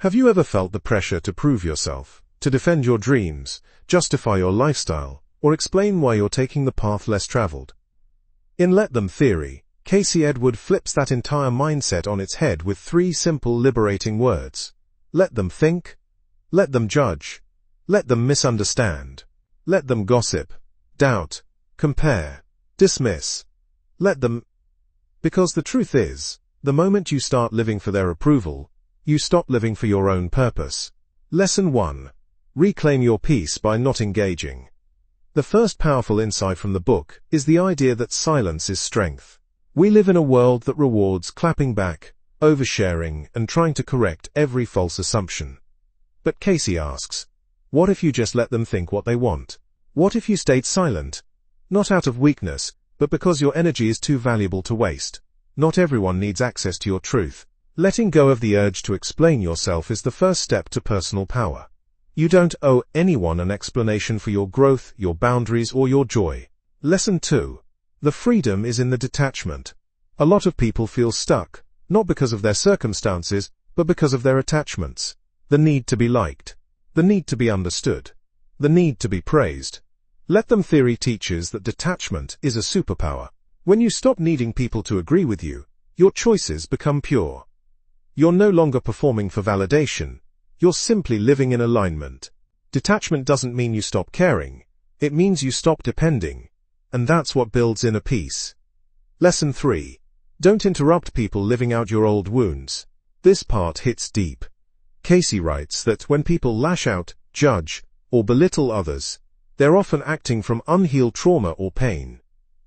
Have you ever felt the pressure to prove yourself, to defend your dreams, justify your lifestyle, or explain why you're taking the path less traveled? In Let Them Theory, Casey Edward flips that entire mindset on its head with 3 simple liberating words. Let them think, let them judge, let them misunderstand, let them gossip, doubt, compare, dismiss. Let them. Because the truth is, the moment you start living for their approval, you stop living for your own purpose. Lesson 1. Reclaim your peace by not engaging. The first powerful insight from the book is the idea that silence is strength. We live in a world that rewards clapping back, oversharing, and trying to correct every false assumption. But Casey asks, what if you just let them think what they want? What if you stayed silent? Not out of weakness, but because your energy is too valuable to waste. Not everyone needs access to your truth. Letting go of the urge to explain yourself is the first step to personal power. You don't owe anyone an explanation for your growth, your boundaries, or your joy. Lesson 2. The freedom is in the detachment. A lot of people feel stuck, not because of their circumstances, but because of their attachments. The need to be liked. The need to be understood. The need to be praised. Let Them Theory teaches that detachment is a superpower. When you stop needing people to agree with you, your choices become pure. You're no longer performing for validation. You're simply living in alignment. Detachment doesn't mean you stop caring. It means you stop depending. And that's what builds inner peace. Lesson 3. Don't interrupt people living out your old wounds. This part hits deep. Casey writes that when people lash out, judge, or belittle others, they're often acting from unhealed trauma or pain.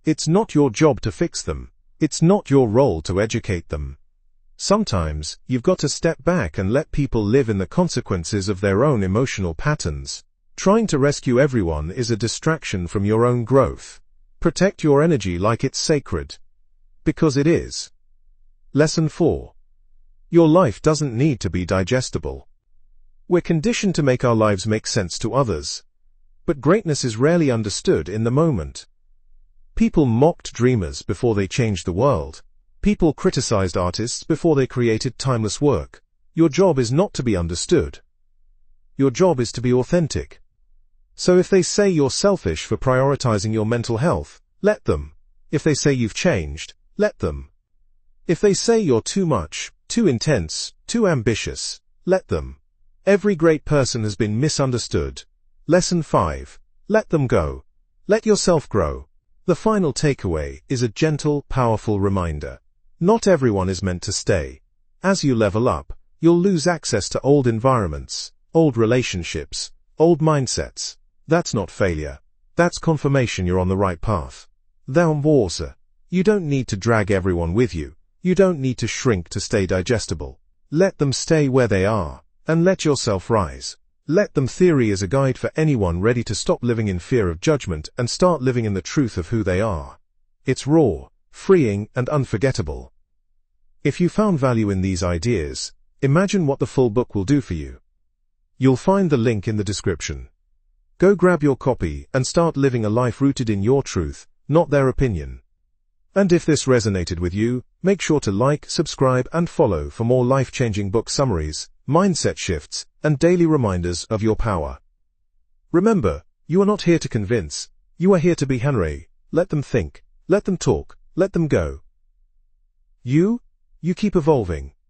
It's not your job to fix them. It's not your role to educate them. Sometimes, you've got to step back and let people live in the consequences of their own emotional patterns. Trying to rescue everyone is a distraction from your own growth. Protect your energy like it's sacred. Because it is. Lesson 4. Your life doesn't need to be digestible. We're conditioned to make our lives make sense to others. But greatness is rarely understood in the moment. People mocked dreamers before they changed the world. People criticized artists before they created timeless work. Your job is not to be understood. Your job is to be authentic. So if they say you're selfish for prioritizing your mental health, let them. If they say you've changed, let them. If they say you're too much, too intense, too ambitious, let them. Every great person has been misunderstood. Lesson 5. Let them go. Let yourself grow. The final takeaway is a gentle, powerful reminder. Not everyone is meant to stay. As you level up, you'll lose access to old environments, old relationships, old mindsets. That's not failure. That's confirmation you're on the right path. You don't need to drag everyone with you. You don't need to shrink to stay digestible. Let them stay where they are, and let yourself rise. Let Them Theory is a guide for anyone ready to stop living in fear of judgment and start living in the truth of who they are. It's raw, freeing, and unforgettable. If you found value in these ideas, imagine what the full book will do for you. You'll find the link in the description. Go grab your copy and start living a life rooted in your truth, not their opinion. And if this resonated with you, make sure to like, subscribe, and follow for more life-changing book summaries, mindset shifts, and daily reminders of your power. Remember, you are not here to convince. You are here to be Henry. Let them think. Let them talk. Let them go. You keep evolving.